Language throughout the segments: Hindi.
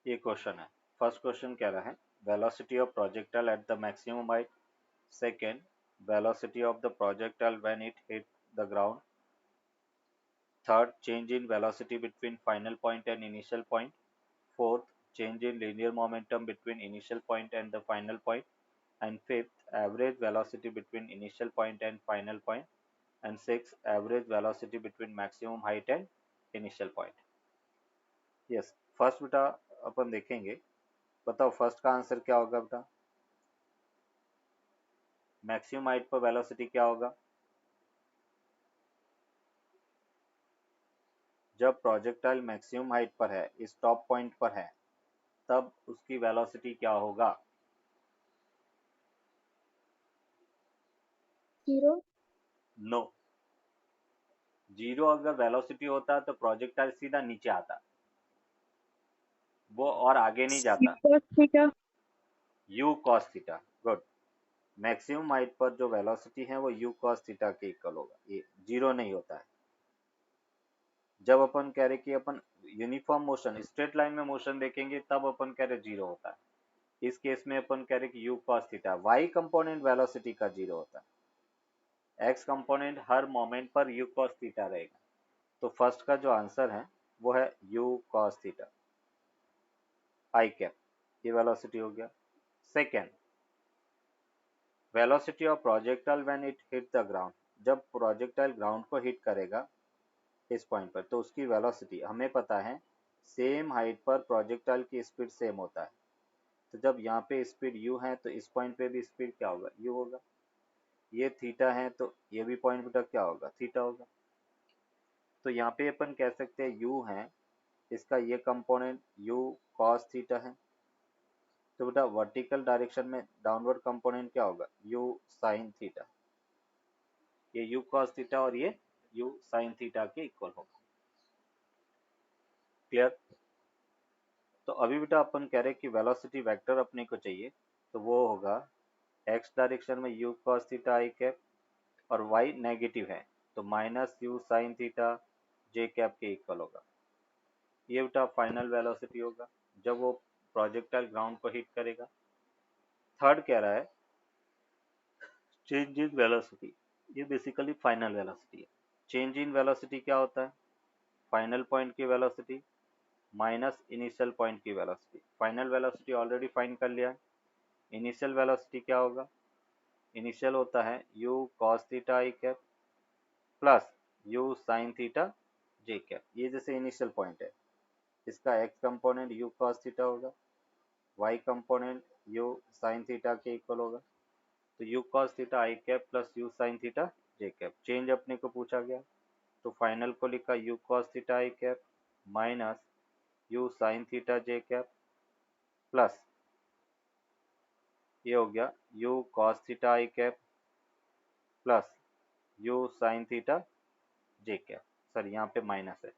ये क्वेश्चन है। फर्स्ट क्वेश्चन कह रहा है velocity of projectile at the maximum height, second velocity of the projectile when it hit the ground, third change in velocity between final point and initial point, fourth change in linear momentum between initial point and the final point, and fifth average velocity between initial point and final point, and sixth average velocity between maximum height and initial point. Yes, first बेटा अपन देखेंगे। बताओ फर्स्ट का आंसर क्या होगा बेटा? मैक्सिमम हाइट पर वेलोसिटी क्या होगा? जब प्रोजेक्टाइल मैक्सिमम हाइट पर है, इस टॉप पॉइंट पर है, तब उसकी वेलोसिटी क्या होगा? जीरो। नो, जीरो अगर वेलोसिटी होता तो प्रोजेक्टाइल सीधा नीचे आता, वो और आगे नहीं जाता। ठीक है। u cos theta, good. Maximum height पर जो वेलोसिटी है वो u cos थीटा के इक्वल होगा, ये जीरो नहीं होता है। जब अपन कह रहे कि अपन यूनिफॉर्म मोशन स्ट्रेट लाइन में मोशन देखेंगे तब अपन कह रहे जीरो होता है। इस केस में अपन कह रहे कि u cos theta, y component velocity का जीरो होता है, x कंपोनेंट हर मोमेंट पर u cos थीटा रहेगा। तो फर्स्ट का जो आंसर है वो है u cos थीटा, आई कैप, ये वेलोसिटी हो गया। Second, velocity of projectile when it hit the ground, जब प्रोजेक्टाइल ग्राउंड को हिट करेगा इस पॉइंट पर, तो उसकी वेलोसिटी हमें पता है सेम हाइट पर प्रोजेक्टाइल की स्पीड सेम होता है। तो जब यहाँ पे स्पीड u है तो इस पॉइंट पे भी स्पीड क्या होगा? u होगा। ये थीटा है तो ये भी पॉइंट बेटा क्या होगा? थीटा होगा। तो यहाँ पे अपन कह सकते हैं u है, इसका ये कंपोनेंट u cos थीटा है। तो बेटा वर्टिकल डायरेक्शन में डाउनवर्ड कंपोनेंट क्या होगा? u sin theta. ये u cos थीटा और ये u sin थीटा के इक्वल होगा। क्लियर? तो अभी बेटा अपन कह रहे हैं कि वेलोसिटी वेक्टर अपने को चाहिए, तो वो होगा x डायरेक्शन में u cos थीटा आई कैप, और y नेगेटिव है तो minus u sin theta j cap के इक्वल होगा। ये बेटा फाइनल वेलोसिटी होगा जब वो प्रोजेक्टाइल ग्राउंड को हिट करेगा। थर्ड कह रहा है चेंज इन वेलोसिटी, ये बेसिकली फाइनल वेलोसिटी है। चेंज इन वेलोसिटी क्या होता है? फाइनल पॉइंट की वेलोसिटी माइनस इनिशियल पॉइंट की velocity. Final velocity already find कर लिया है। इनिशियल वेलोसिटी क्या होगा? इनिशियल होता है u cos थीटा आई cap plus u sin theta j cap. ये जैसे इनिशियल पॉइंट है, इसका x component u cos theta होगा, y component u sin theta के इक्वल होगा। तो u cos थीटा आई cap plus u sin theta j cap. Change अपने को पूछा गया तो फाइनल को लिखा u cos थीटा आई cap minus u sin theta j cap plus ये हो गया u cos थीटा आई cap plus u sin theta j cap. Sir यहाँ पे माइनस है।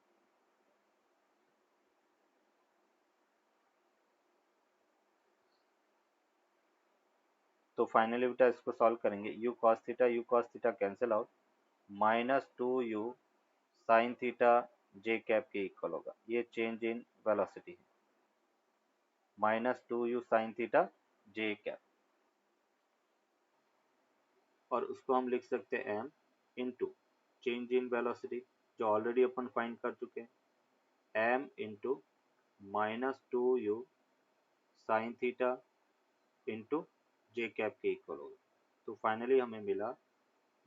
तो फाइनली बेटा इसको सॉल्व करेंगे, u cos theta cancel out, minus 2u sin theta j cap के इक्वल होगा। ये चेंज इन वेलोसिटी है, minus 2u sin theta j cap, और उसको हम लिख सकते हैं m into change in velocity जो ऑलरेडी अपन फाइंड कर चुके हैं, m into minus 2u sin theta into j cap के इक्वल होगा। तो फाइनली हमें मिला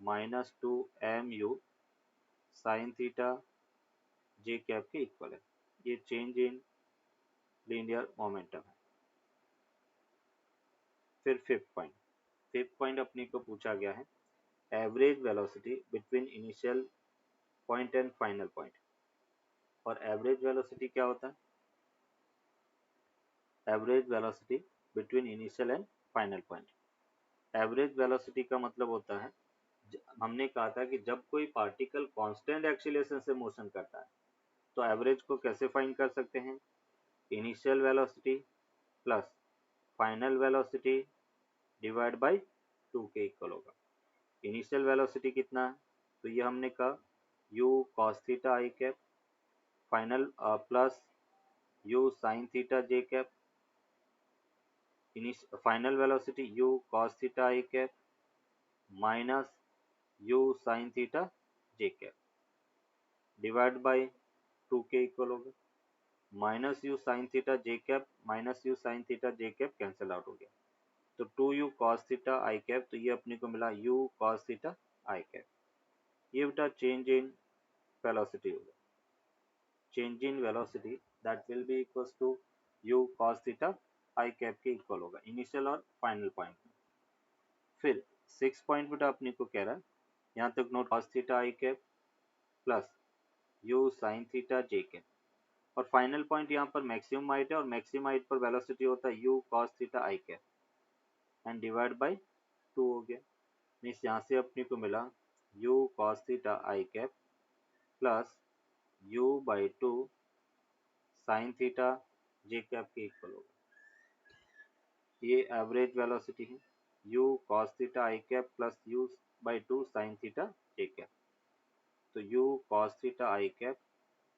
minus 2mu sin theta j cap के इक्वल है। ये चेंज इन लीनियर मोमेंटम है। फिर फिफ्थ पॉइंट अपने को पूछा गया है average velocity between initial point and final point. और एवरेज वेलोसिटी क्या होता है? Average velocity between initial and final point. Average velocity का मतलब होता है, हमने कहा था कि जब कोई पार्टिकल कांस्टेंट एक्सीलरेशन से मोशन करता है तो एवरेज को कैसे फाइंड कर सकते हैं? Initial velocity plus final velocity divide by 2 के इक्वल होगा। इनिशियल वेलोसिटी कितना है? तो ये हमने कहा u cos theta I cap, final plus u sin theta j cap, final velocity u cos theta I cap minus u sin theta j cap divide by 2k equal होगा minus u sine theta j cap minus u sine theta j cap cancel out हो गया तो 2u cos थीटा आई कैप, तो ये अपने को मिला u cos थीटा आई कैप। ये बेटा चेंज इन वेलोसिटी होगा, change in velocity that will be equals to u cos theta I cap के इक्वल होगा इनिशियल और फाइनल पॉइंट में। फिर 6 पॉइंट बेटा अपने को कह रहा है यहाँ तक नोट cos थीटा आई cap plus u sin theta j cap, और फाइनल पॉइंट यहाँ पर मैक्सिमम हाइट है और मैक्सिमम हाइट पर वेलोसिटी होता है u cos theta I cap and divide by 2 हो गया। मीन्स यहाँ से अपने को मिला u cos theta I cap plus u by 2 sine theta j cap के इक्वल होगा। ये एवरेज वेलोसिटी है u cos theta I cap plus u by 2 sine theta j cap, तो u cos theta I cap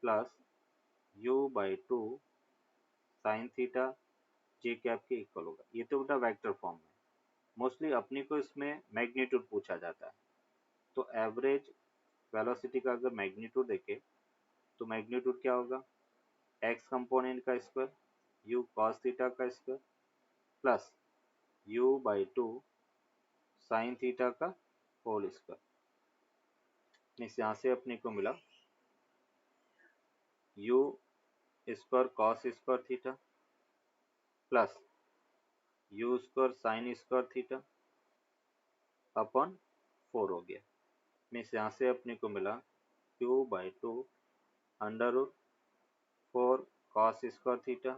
plus u by 2 sine theta j cap के इक्वल होगा। ये तो बेटा वेक्टर फॉर्म में, मोस्टली अपने को इसमें मैग्नीट्यूड पूछा जाता है। तो एवरेज वेलोसिटी का अगर मैग्नीट्यूड देखें तो मैग्नीट्यूड क्या होगा x कंपोनेंट का स्क्वायर u cos थीटा का square plus u by 2 sine theta का होल स्क्वायर। इस यहाँ से अपने को मिला u square cos square theta plus u square sine square theta upon 4 हो गया। मीन्स यहाँ से अपने को मिला q by 2 under root 4 cos square theta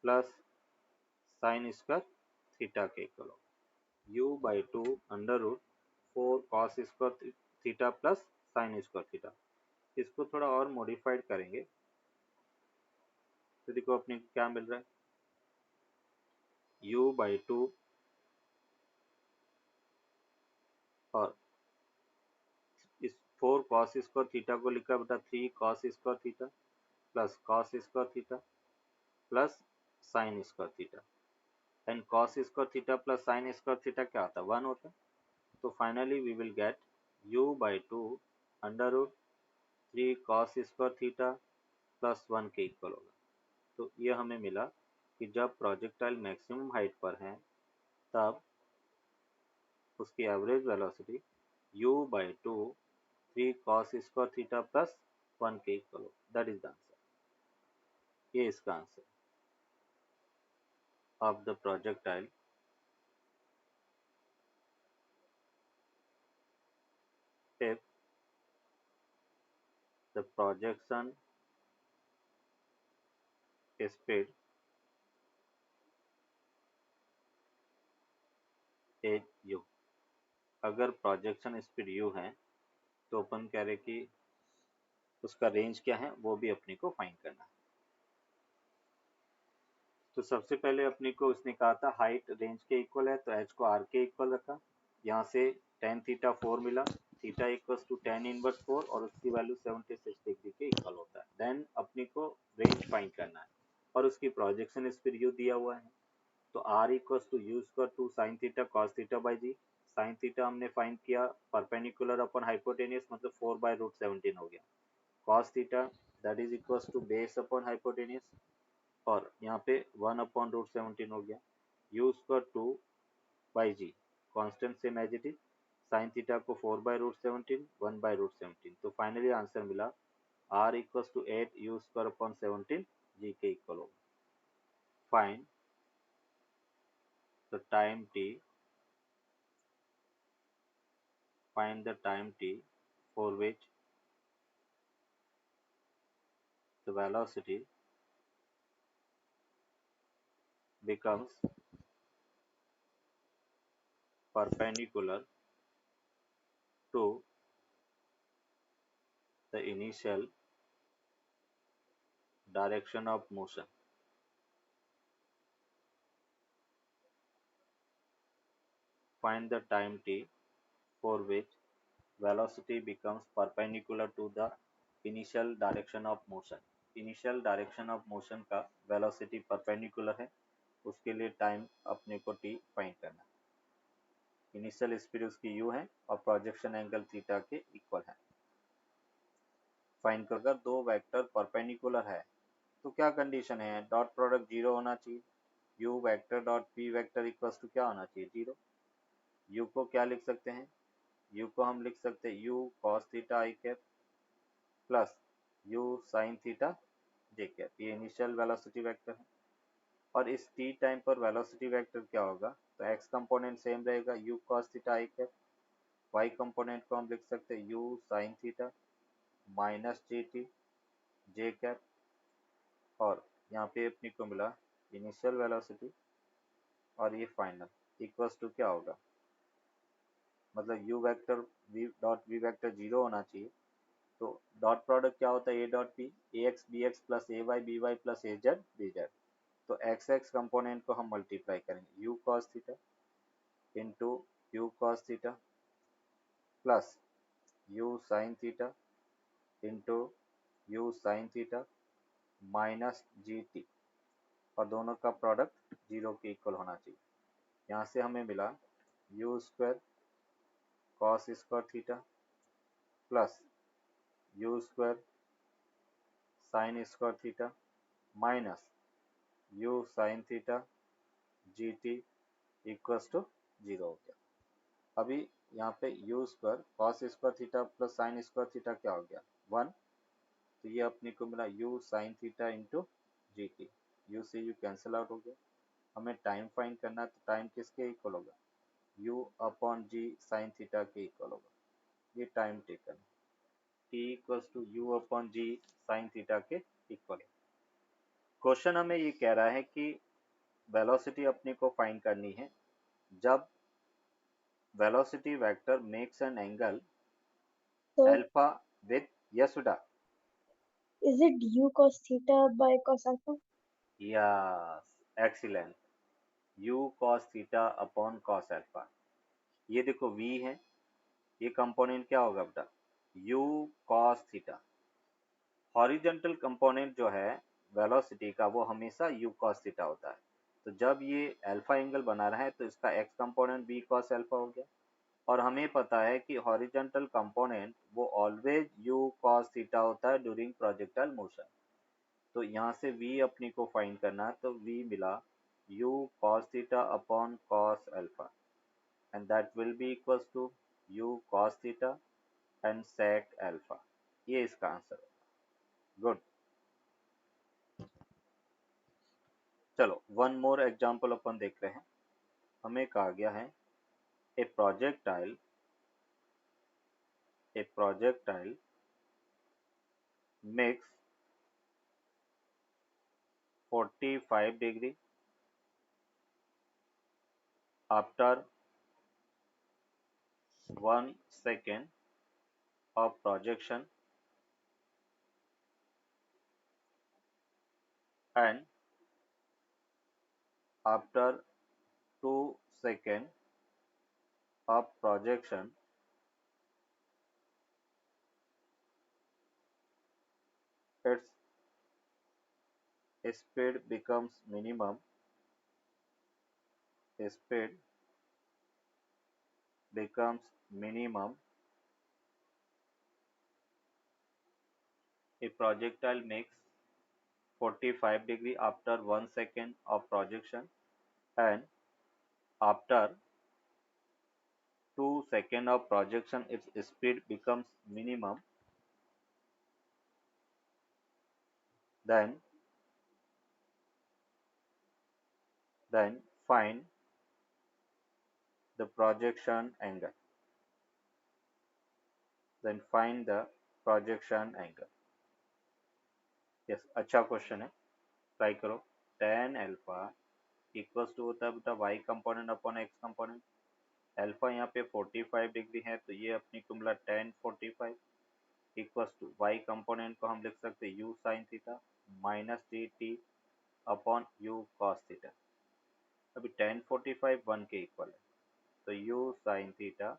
plus sine square theta के इक्वल होगा u by 2 under root 4 cos square theta plus sine square theta. इसको थोड़ा और मॉडिफाइड करेंगे तो देखो अपने को क्या मिल रहा है u बाई 2 और इस 4 cos स्क्वायर थीटा को लिखा बेटा 3 cos square theta plus cos square theta plus sine square theta and cos square theta plus sine square theta क्या होता है 1 होता है। तो finally we will get u by 2 under root 3 cos square theta plus 1 के इक्वल होगा। तो ये हमें मिला कि जब प्रोजेक्टाइल मैक्सिमम हाइट पर है तब उसकी average velocity u by 2 3 cos square theta plus 1 के इक्वल होगा। That is the answer. ये इसका answer of the projectile if the projection speed is u। अगर प्रोजेक्शन स्पीड u है तो अपन कह रहे कि उसका रेंज क्या है वो भी अपने को फाइंड करना है। तो सबसे पहले अपने को उसने कहा था हाइट रेंज के इक्वल है तो h को r के इक्वल रखा। यहाँ से tan थीटा 4 मिला, theta equals to tan inverse 4 और उसकी वैल्यू 76 डिग्री के इक्वल होता है। देन अपने को रेंज फाइंड करना है और उसकी प्रोजेक्शन स्पीड u दिया हुआ है तो r equals to u square 2 sine theta cos theta by g. Sine theta हमने फाइंड किया परपेंडिकुलर अपॉन हाइपोटेनियस मतलब 4 बाई रूट 17 हो गया। Cos theta that is equals to base upon hypotenuse और यहाँ पे 1 अपॉन रूट 17 हो गया। u square 2 by g constant same as it is, sine theta को 4 बाई रूट 17 1 बाई रूट 17, तो फाइनली आंसर मिला r equals to 8 u square upon 17 जी के इक्वल होगा। Find the time t, find the time t for which the velocity becomes perpendicular to the initial direction of motion। Find the time t for which velocity becomes perpendicular to the initial direction of motion। Initial direction of motion का वेलोसिटी परपेंडिकुलर है, उसके लिए टाइम अपने को t फाइंड करना है। इनिशियल स्पीड उसकी u है और प्रोजेक्शन एंगल थीटा के इक्वल है। फाइंड कर अगर दो वेक्टर परपेंडिकुलर है तो क्या कंडीशन है, डॉट प्रोडक्ट जीरो होना चाहिए। u vector dot p vector equals to क्या होना चाहिए, जीरो। u को क्या लिख सकते हैं, u को हम लिख सकते हैं u cos theta i cap plus u sin theta j cap, ये इनिशियल वेलोसिटी वेक्टर है। और इस t टाइम पर वेलोसिटी वेक्टर क्या होगा, तो x कंपोनेंट सेम रहेगा u cos theta i cap, y component को हम लिख सकते हैं u sin theta minus g t j cap, और यहाँ पे अपने को मिला इनिशियल वेलोसिटी और ये फाइनल इक्वल्स टू क्या होगा, मतलब u vector v dot v vector zero होना चाहिए। तो डॉट प्रोडक्ट क्या होता है, a dot p, a x b x plus a y b y plus a z b z. तो एक्स एक्स कंपोनेंट को हम मल्टीप्लाई करेंगे u cos theta into u cos theta plus u sine theta into u sine theta minus g t, और दोनों का प्रोडक्ट जीरो के इक्वल होना चाहिए। यहाँ से हमें मिला u square cos square theta plus u square sine square theta minus u sine theta g t equals to zero हो गया। अभी यहाँ पे u square cos square theta plus sine square theta क्या हो गया, वन। तो ये अपने को मिला u sine theta into g t, u से यू कैंसिल आउट हो गया। हमें टाइम फाइंड करना है, तो टाइम किसके इक्वल होगा, u upon g sine theta के इक्वल होगा। ये time taken, t equals to u upon g sine theta के इक्वल है। क्वेश्चन हमें ये कह रहा है कि वेलोसिटी अपने को फाइंड करनी है जब velocity vector makes an angle So alpha with, yes बेटा, is it u cos theta by cos alpha? Yes excellent, u cos theta upon cos alpha. ये देखो v है, ये कंपोनेंट क्या होगा बेटा, u cos theta. Horizontal component जो है वेलोसिटी का वो हमेशा u cos थीटा होता है। तो जब ये अल्फा एंगल बना रहा है तो इसका x component v cos alpha हो गया। और हमें पता है कि हॉरिजॉन्टल कंपोनेंट वो ऑलवेज u cos थीटा होता है ड्यूरिंग प्रोजेक्टाइल मोशन। तो यहाँ से v अपने को फाइंड करना है, तो v मिला u cos theta upon cos alpha, and that will be equals to u cos theta and sec alpha. ये इसका आंसर है। गुड, चलो वन मोर एग्जांपल अपन देख रहे हैं। हमें कहा गया है ए projectile makes 45 degree after 1 second of projection and after 2 seconds of projection its speed becomes minimum, speed becomes minimum. A projectile makes 45 degree after 1 second of projection and after 2 seconds of projection its speed becomes minimum. Then find the projection angle. Then find the projection angle. Yes, अच्छा क्वेश्चन है, ट्राई करो। tan अल्फा इक्वल्स टू होता है बेटा y component upon x component. Alpha यहाँ पे 45 डिग्री है, तो ये अपनी को मिला tan 45 equals to y component को हम लिख सकते हैं u sign theta minus g t upon u cos theta. अभी tan 45 1 के इक्वल है, तो u साइन थीटा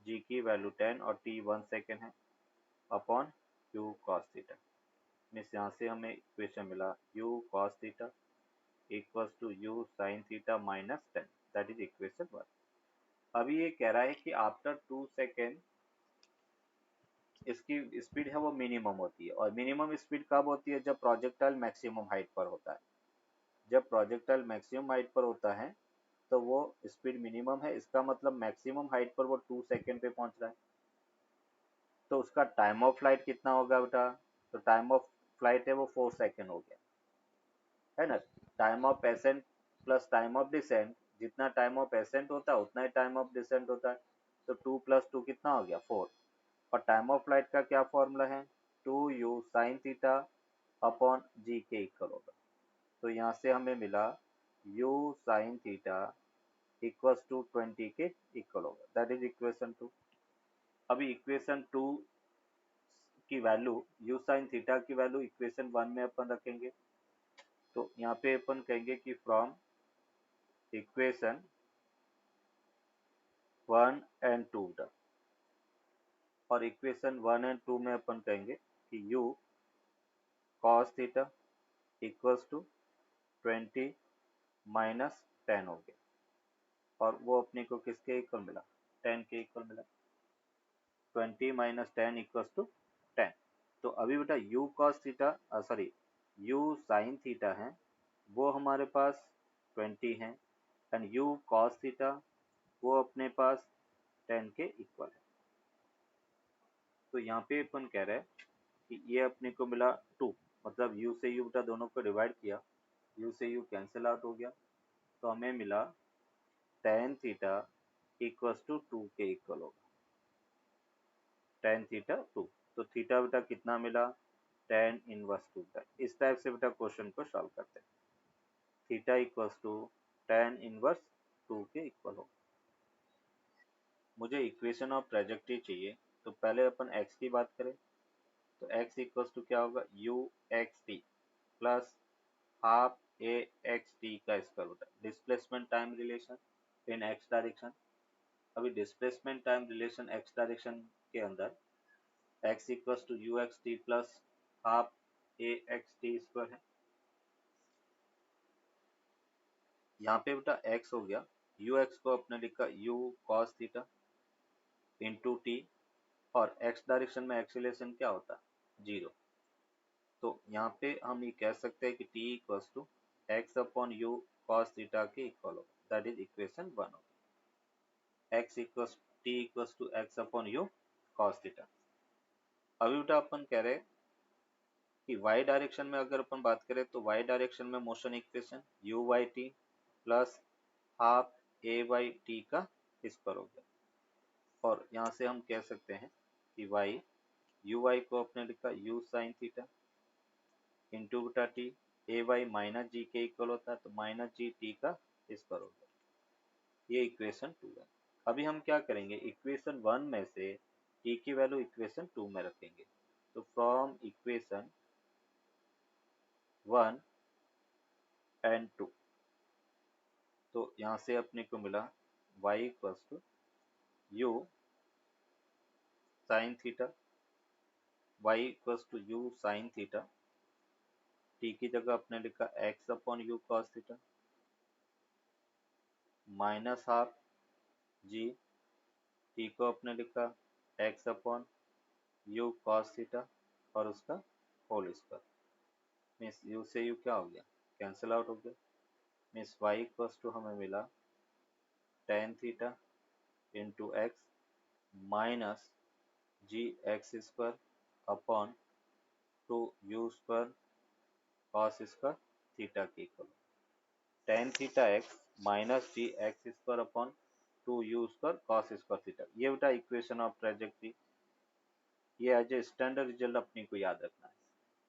g की वैल्यू 10 और t 1 सेकेंड है upon u cos theta. Means यहाँ से हमें इक्वेशन मिला u cos theta equals to u sin theta minus 10, that is equation 1। अभी ये कह रहा है कि आफ्टर 2 सेकेंड इसकी स्पीड है वो मिनिमम होती है, और मिनिमम स्पीड कब होती है? जब प्रोजेक्टाइल मैक्सिमम हाइट पर होता है। जब प्रोजेक्टाइल मैक्सिमम हाइट पर होता है तो वो स्पीड मिनिमम है, इसका मतलब मैक्सिमम हाइट पर वो 2 सेकेंड पे पहुंच रहा है। तो उसका टाइम ऑफ फ्लाइट कितना होगा बेटा? तो टाइम ऑफ फ्लाइट है वो 4 सेकेंड हो गया, है ना। Time of ascent plus time of descent, जितना टाइम ऑफ एसेंट होता है उतना ही टाइम ऑफ डिसेंट होता है। तो 2 + 2 कितना हो गया? 4। और टाइम ऑफ फ्लाइट का क्या फॉर्मूला है? 2u sin theta upon g के इक्वल होगा। तो यहाँ से हमें मिला u sin theta equals to 20 के इक्वल होगा, दैट इज इक्वेशन 2। अभी इक्वेशन 2 की वैल्यू u sin थीटा की वैल्यू इक्वेशन 1 में अपन रखेंगे। तो यहाँ पे अपन कहेंगे कि फ्रॉम इक्वेशन 1 एंड 2 तक, और इक्वेशन 1 एंड 2 में अपन कहेंगे कि u cos theta equals to 20 minus 10 हो गया, और वो अपने को किसके इक्वल मिला? 10 के इक्वल मिला। 20 माइनस 10 इक्वल्स टू 10। तो अभी बेटा u cos theta sorry u sin theta है वो हमारे पास 20 है, एंड u cos थीटा वो अपने पास 10 के इक्वल है। तो यहाँ पे अपन कह रहे हैं कि ये अपने को मिला 2, मतलब u से u बेटा दोनों को डिवाइड किया, u से u कैंसिल आउट हो गया, तो हमें मिला tan थीटा इक्वल्स टू 2 के इक्वल होगा। tan थीटा 2, तो थीटा बेटा कितना मिला? tan इनवर्स 2 का। इस टाइप से बेटा क्वेश्चन को सॉल्व करते हैं। Theta equals to tan inverse 2 के इक्वल होगा। मुझे इक्वेशन ऑफ ट्रेजेक्टरी चाहिए, तो पहले अपन x की बात करें तो x इक्वल्स टू क्या होगा? u x t plus half a x t का स्क्वायर होता है, displacement time relation in x direction. अभी displacement time relation x direction के अंदर x equals to u x t plus half a x t square है। यहाँ पे बेटा x हो गया, u x को अपने लिखा u cos theta into T, और x डायरेक्शन में एक्सीलरेशन क्या होता है? 0। तो यहाँ पे हम ये कह सकते हैं कि t equals to x upon u cos theta के इक्वल होगा, दैट इज इक्वेशन 1 होगा। x equals t equals to x upon u cos theta. अभी बेटा अपन कह रहे हैं कि y डायरेक्शन में अगर अपन बात करें तो y डायरेक्शन में motion equation u by T plus half a by T का स्क्वायर हो गया, और यहाँ से हम कह सकते हैं कि y u y को अपने लिखा u sin थीटा इंटू बटा टी, ए वाई माइनस जी के इक्वल होता है, तो माइनस जी टी का स्क्वायर हो गया। ये इक्वेशन 2 है। अभी हम क्या करेंगे? इक्वेशन 1 में से टी की वैल्यू इक्वेशन 2 में रखेंगे। तो फ्रॉम इक्वेशन 1 एंड 2, तो यहाँ से अपने को मिला y equals to u sine theta, y equals to u sine theta, t की जगह अपने लिखा x upon u cos theta minus half g, t को अपने लिखा x upon u cos theta और उसका होल स्क्वायर। मीन्स यू से यू क्या हो गया? कैंसिल आउट हो गया। मीन्स y इक्वल्स टू हमें मिला tan theta into x minus g x square upon 2u square cos square theta के equal. tan theta x minus g x square upon 2u square cos square theta. ये बेटा इक्वेशन ऑफ ट्रेजेक्टरी, ये एज ए स्टैंडर्ड रिजल्ट अपने को याद रखना है।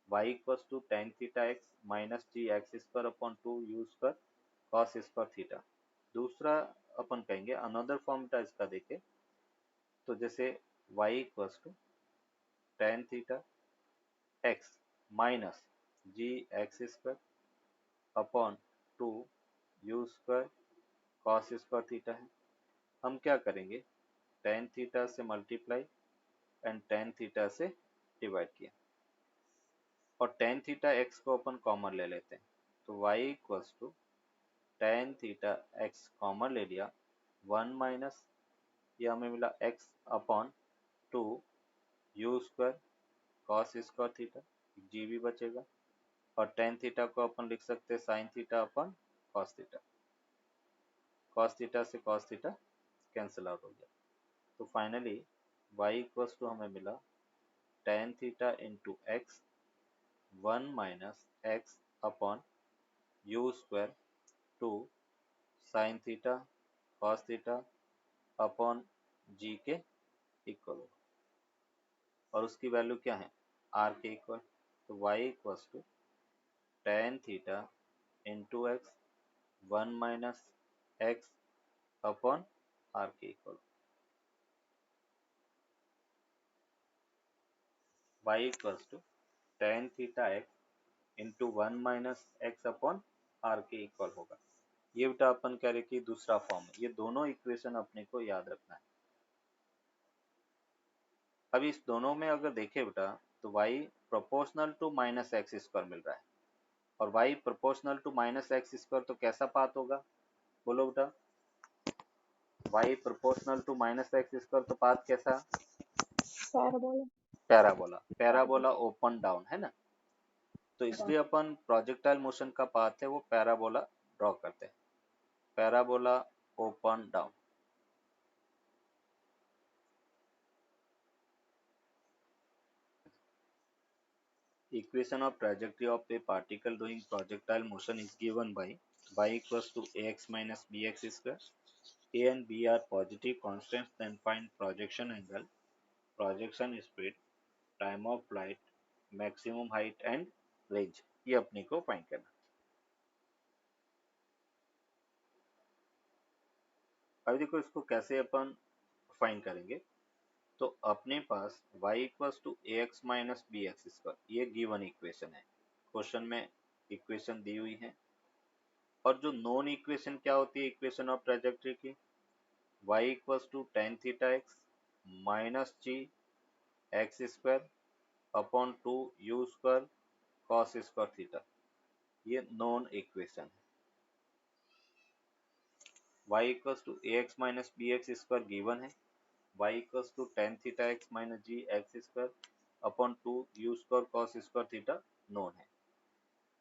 y equals to tan theta x minus g x square upon 2u square cos square theta. दूसरा अपन कहेंगे अनदर फॉर्म था इसका, देखे तो जैसे y equals to tan theta x minus g x square upon 2u square cos square theta है। हम क्या करेंगे? tan थीटा से मल्टीप्लाई एंड tan थीटा से डिवाइड किया, और टेन थीटा एक्स को अपन कॉमन ले लेते हैं, तो y equals to tan theta x common ले लिया, 1 माइनस ये हमें मिला x अपॉन 2 u square cos square theta, g भी बचेगा, और टेन थीटा को अपन लिख सकते हैं sine theta upon cos theta, cos theta से कॉस थीटा कैंसिल आउट हो गया। तो फाइनली y इक्वल्स टू हमें मिला tan theta into x 1 minus x upon u square 2 sine theta cos theta upon g के इक्वल होगा, और उसकी वैल्यू क्या है आर के इक्वल। तो y equals to tan theta into x 1 minus x upon R के equal. y equals to tan theta x into 1 minus x upon R के इक्वल होगा। ये बेटा अपन कह रहे कि दूसरा फॉर्म है, ये दोनों इक्वेशन अपने को याद रखना है। अब इस दोनों में अगर देखें बेटा तो y proportional to minus x square मिल रहा है, और y proportional to minus x square तो कैसा पाथ होगा, बोलो बेटा। y proportional to minus x square तो पाथ कैसा, parabola. Parabola, parabola open down है ना। तो इसलिए हाँ। अपन प्रोजेक्टाइल मोशन का पाथ है वो पैराबोला ड्रॉ करते हैं, parabola open down. Equation of trajectory of a particle doing projectile motion is given by y equals to ax minus bx square. A and b are positive constants, then find projection angle, projection speed, time of flight, maximum height and range. ये अपने को फाइंड करना। अभी देखो इसको कैसे अपन फाइंड करेंगे। तो अपने पास y equals to a x minus b x square, ये गिवन इक्वेशन है, क्वेश्चन में इक्वेशन दी हुई है। और जो नॉन इक्वेशन क्या होती है इक्वेशन ऑफ ट्रेजेक्टरी की, y equals to tan theta x minus g x square upon 2 u square cos square theta, ये नॉन इक्वेशन है। y equals to a x minus b x square given है, y equals to tan theta x minus g x square upon 2 u square cos square theta known है।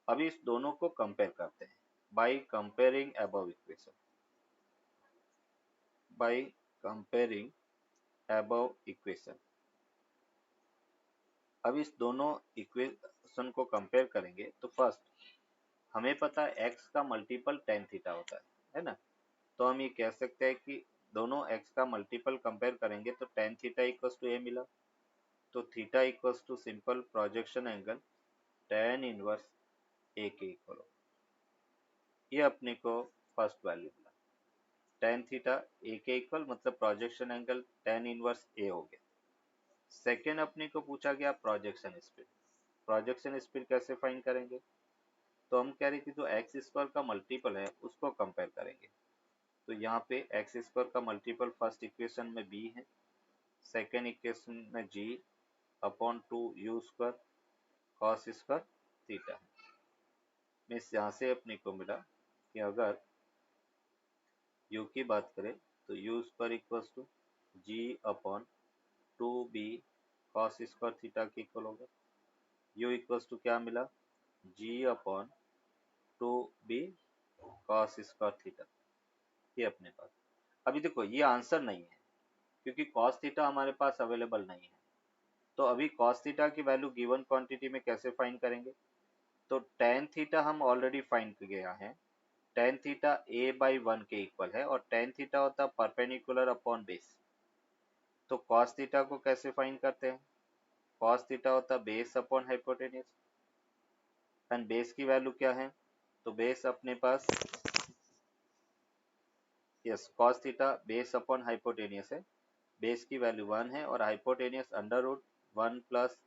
अभी इस दोनों को कंपेयर करते हैं by comparing above equation, by comparing above equation. अब इस दोनों इक्वेशन को कंपेयर करेंगे तो फर्स्ट हमें पता है x का मल्टीपल टेन थीटा होता है ना। तो हम ये कह सकते हैं कि दोनों x का मल्टीपल कंपेयर करेंगे तो tan theta equals to a मिला, तो theta equals to simple projection angle tan inverse a के इक्वल हो। ये अपने को फर्स्ट वैल्यू मिला, टेन थीटा ए के इक्वल मतलब projection angle tan inverse a हो गया। सेकेंड अपने को पूछा गया प्रोजेक्शन स्पीड, प्रोजेक्शन स्पीड कैसे फाइंड करेंगे। तो हम कह रहे कि जो एक्स स्क्वायर का मल्टीपल है उसको कंपेयर करेंगे। तो यहाँ पे एक्स स्क्वायर का मल्टीपल फर्स्ट इक्वेशन में बी है, सेकेंड इक्वेशन में g upon 2 u square cos square theta है। मीन्स यहाँ से अपने को मिला कि अगर यू की बात करें तो u square equals to g upon 2b cos square theta के इक्वल होगा। यू इक्वल्स टू क्या मिला, g upon 2b cos square theta, ये अपने पास। अभी देखो ये आंसर नहीं है क्योंकि कॉस थीटा हमारे पास अवेलेबल नहीं है। तो अभी कॉस थीटा की वैल्यू गिवन क्वांटिटी में कैसे फाइंड करेंगे। तो टेन थीटा हम ऑलरेडी फाइंड कर गया है, टेन थीटा a बाई 1 के इक्वल है और टेन थीटा होता है परपेंडिकुलर अपॉन बेस। तो कॉस थीटा को कैसे फाइंड करते हैं, कॉस थीटा होता है base upon hypotenuse, and base की वैल्यू क्या है, तो बेस अपने पास yes cos theta base upon hypotenuse है, बेस की वैल्यू 1 है और hypotenuse under root 1 plus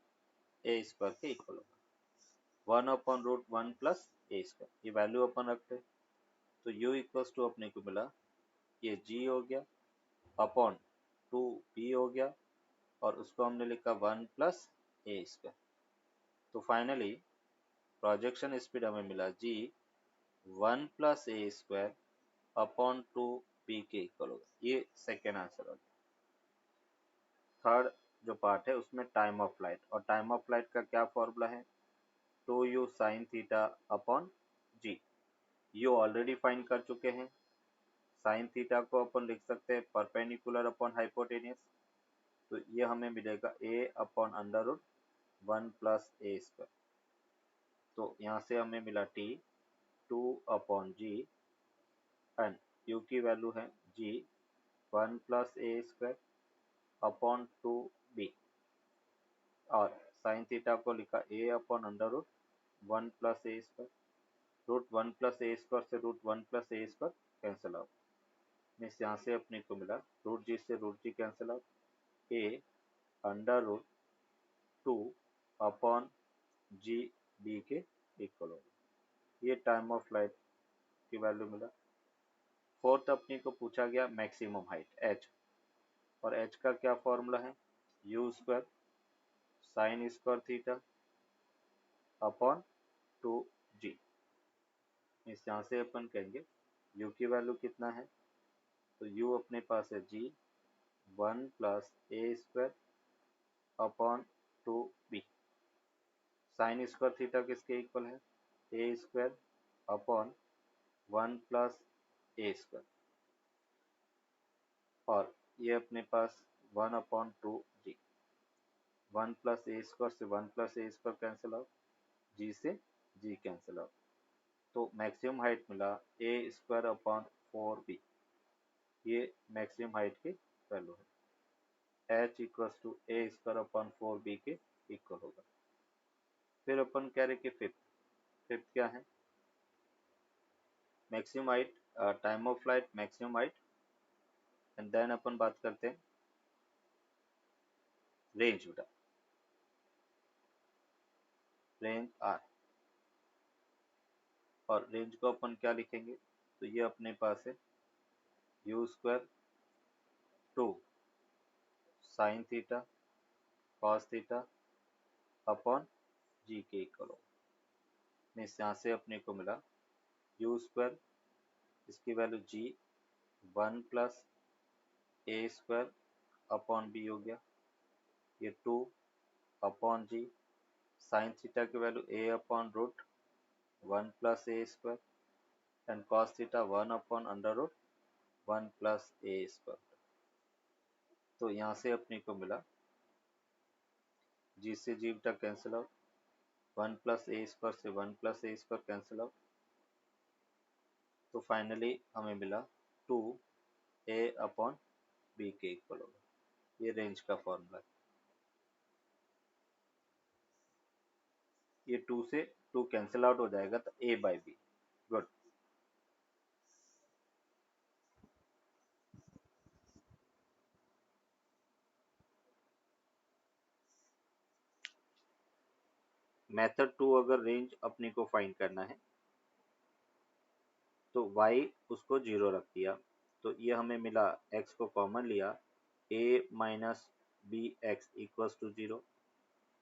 a square के इक्वल होगा, 1 upon root 1 plus a square, ये वैल्यू अपन रखते हैं। तो u इक्वल्स टू अपने को मिला ये g हो गया अपॉन 2b हो गया और उसको हमने लिखा 1 प्लस ए स्क्वायर। तो फाइनली प्रोजेक्शन स्पीड हमें मिला जी 1+a² अपॉन 2b के इक्वल होगा। ये सेकेंड आंसर होगा। थर्ड जो पार्ट है उसमें टाइम ऑफ फ्लाइट, और टाइम ऑफ फ्लाइट का क्या फॉर्मूला है 2u sin theta upon g. You already find कर चुके हैं। साइन थीटा को अपन लिख सकते हैं परपेंडिकुलर अपॉन हाइपोटेनियस, तो ये हमें मिलेगा a upon under root 1+a²। तो यहाँ से हमें मिला t 2/g एंड u की वैल्यू है g 1+a² अपॉन 2b, और साइन थीटा को लिखा a upon under root 1+a²। Root 1+a² से root 1+a² cancel out, means यहाँ से अपने को मिला रूट जी से root g cancel out, a under root 2 upon g b के इक्वल होगा। ये टाइम ऑफ फ्लाइट की वैल्यू मिला। फोर्थ अपने को पूछा गया मैक्सिमम हाइट h, और h का क्या फॉर्मूला है u² sign square theta upon 2g। इस यहाँ से अपन कहेंगे u की वैल्यू कितना है, तो u अपने पास है g 1+a² upon 2b। Sign square theta किसके इक्वल है a² अपॉन 1+a², और ये अपने पास 1/2g। 1+a² से 1+a² कैंसिल आउट, g से g कैंसिल आउट, तो मैक्सिमम हाइट मिला a² अपॉन 4b। ये मैक्सिमम हाइट की वैल्यू है। h equals to a² upon 4b के इक्वल होगा। फिर अपन कह रहे कि फिफ्थ क्या है maximum height, time of flight, maximum height, and then अपन बात करते हैं रेंज बेटा, रेंज आर। और रेंज को अपन क्या लिखेंगे, तो ये अपने पास है u² 2 sine theta cos theta upon g के इक्वल होगा। मीन्स यहाँ से अपने को मिला u², इसकी value g 1+a² upon b हो गया, ये 2 अपॉन जी, साइन थीटा की value a upon root 1+a² and cos theta 1 upon under root 1+a²। तो यहाँ से अपने को मिला g से g बेटा कैंसिल आउट, 1+a² से 1+a² कैंसिल आउट, तो फाइनली हमें मिला 2a अपॉन b के इक्वल होगा। ये रेंज का फॉर्मूला है। ये 2 से 2 कैंसिल आउट हो जाएगा तो a/b। गुड। मेथड 2 अगर रेंज अपने को फाइंड करना है तो y उसको 0 रख दिया, तो ये हमें मिला x को कॉमन लिया a minus b x equals to 0।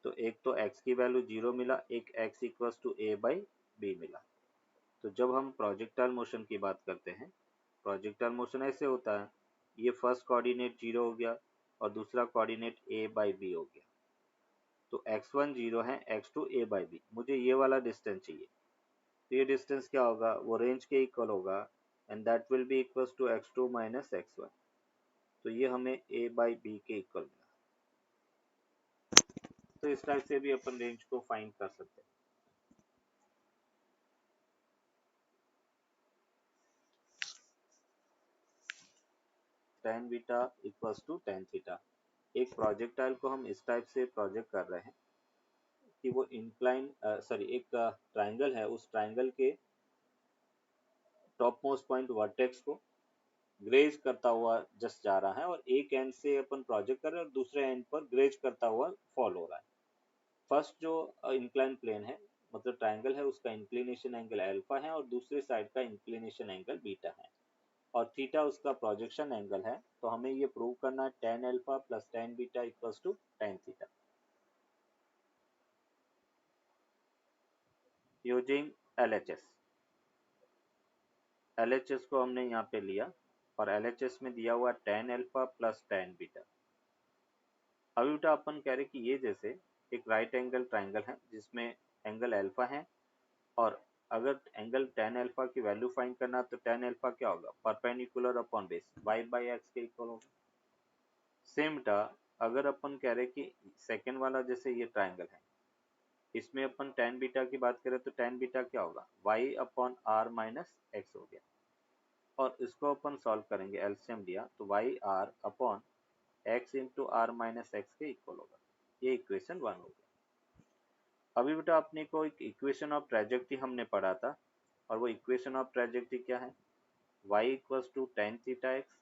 तो एक तो x की वैल्यू 0 मिला, एक x इक्वल्स टू a/b मिला। तो जब हम प्रोजेक्टाइल मोशन की बात करते हैं, प्रोजेक्टाइल मोशन ऐसे होता है, ये फर्स्ट कोऑर्डिनेट 0 हो गया और दूसरा कोऑर्डिनेट a/b हो गया। तो x1 0 है, x2 a/b, मुझे ये वाला डिस्टेंस चाहिए। तो ये डिस्टेंस क्या होगा, वो रेंज के इक्वल होगा and that will be equals to x2 minus x1। तो ये हमें a/b के इक्वल मिला। तो इस टाइप से भी अपन रेंज को फाइंड कर सकते हैं। tan beta equals to tan theta. एक प्रोजेक्टाइल को हम इस टाइप से प्रोजेक्ट कर रहे हैं कि वो इंक्लाइन एक ट्राइंगल है, उस ट्राइंगल के टॉप मोस्ट पॉइंट वर्टेक्स को ग्रेज करता हुआ जस्ट जा रहा है, और एक एंड से अपन प्रोजेक्ट कर रहे हैं और दूसरे एंड पर ग्रेज करता हुआ फॉल हो रहा है। फर्स्ट जो इंक्लाइन प्लेन है, मतलब ट्राइंगल है, उसका इंक्लिनेशन एंगल अल्फा है और दूसरे साइड का इंक्लिनेशन एंगल बीटा है, और थीटा उसका प्रोजेक्शन एंगल है। तो हमें ये प्रूव करना है tan alpha plus tan beta equals to tan theta. Using LHS। LHS को हमने यहाँ पे लिया और LHS में दिया हुआ tan alpha plus tan beta. अभी बेटा अपन कह रहे कि ये जैसे एक राइट एंगल ट्राइंगल है जिसमें एंगल अल्फा है, और अगर एंगल tan अल्फा की वैल्यू फाइंड करना तो tan अल्फा क्या होगा, perpendicular upon base y by x के इक्वल होगा। सेम बेटा अगर अपन कह रहे कि सेकेंड वाला जैसे ये ट्राइंगल है, इसमें अपन tan बीटा की बात करें तो tan बीटा क्या होगा, y upon r minus x हो गया, और इसको अपन सॉल्व करेंगे, एलसीएम लिया तो y r upon x into r minus x के इक्वल होगा। ये इक्वेशन 1 हो गया। अभी बेटा अपने को एक इक्वेशन ऑफ ट्रेजेक्टरी हमने पढ़ा था, और वो इक्वेशन ऑफ ट्रेजेक्टरी क्या है, y equals to tan theta x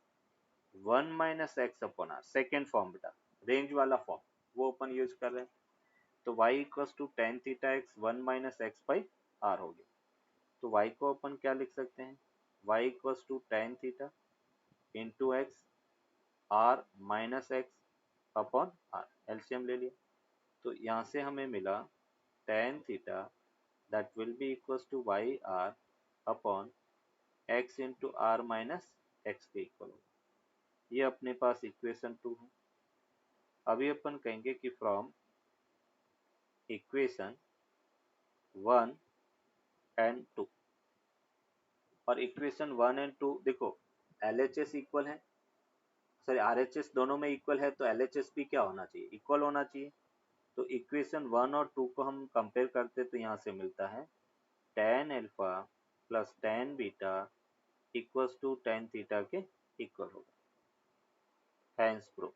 1 minus x upon r, second form बेटा, रेंज वाला फॉर्म वो अपन यूज कर रहे हैं। तो y equals to tan theta x 1 minus x by r हो गया। तो y को अपन क्या लिख सकते हैं, y equals to tan theta into x r minus x upon r, LCM ले लिया तो यहाँ से हमें मिला tan theta that will be equals to y r upon x into r minus x के इक्वल होगा। ये अपने पास इक्वेशन 2 है। अभी अपन कहेंगे कि फ्रॉम इक्वेशन 1 एंड 2, और इक्वेशन 1 एंड 2 देखो LHS इक्वल है, सॉरी RHS दोनों में इक्वल है, तो LHS भी क्या होना चाहिए, इक्वल होना चाहिए। तो इक्वेशन 1 और 2 को हम कंपेयर करते तो यहाँ से मिलता है tan alpha plus tan beta equals to tan theta के इक्वल होगा। हैंस प्रूफ,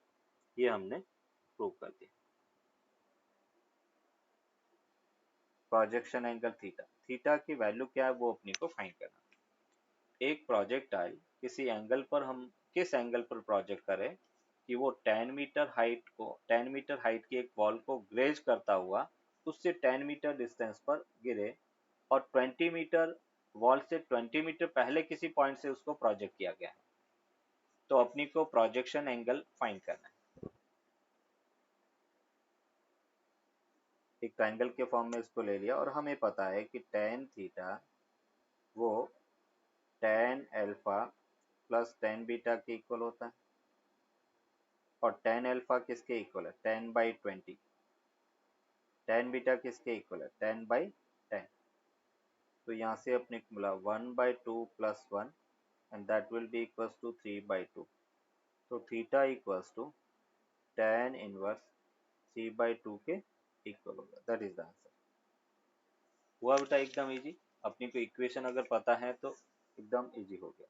ये हमने प्रूव कर दिया। प्रोजेक्शन एंगल थीटा, थीटा की वैल्यू क्या है वो अपने को फाइंड करना। एक प्रोजेक्टाइल किसी एंगल पर, हम किस एंगल पर प्रोजेक्ट करें कि वो 10 मीटर हाइट को, 10 मीटर हाइट की एक वॉल को ग्रेज करता हुआ उससे 10 मीटर डिस्टेंस पर गिरे, और 20 मीटर वॉल से 20 मीटर पहले किसी पॉइंट से उसको प्रोजेक्ट किया गया है, तो अपनी को प्रोजेक्शन एंगल फाइंड करना है। एक ट्रायंगल के फॉर्म में इसको ले लिया, और हमें पता है कि tan थीटा वो tan alpha plus tan beta के इक्वल होता है, और tan अल्फा किसके इक्वल है, 10/20, tan बीटा किसके इक्वल है, 10/10। तो यहाँ से अपने को मिला 1/2 plus 1 and that will be equals to 3/2। तो theta equals to tan inverse 3/2 के इक्वल होगा। That is the answer. हुआ बेटा एकदम इजी। अपने को इक्वेशन अगर पता है तो एकदम इजी हो गया।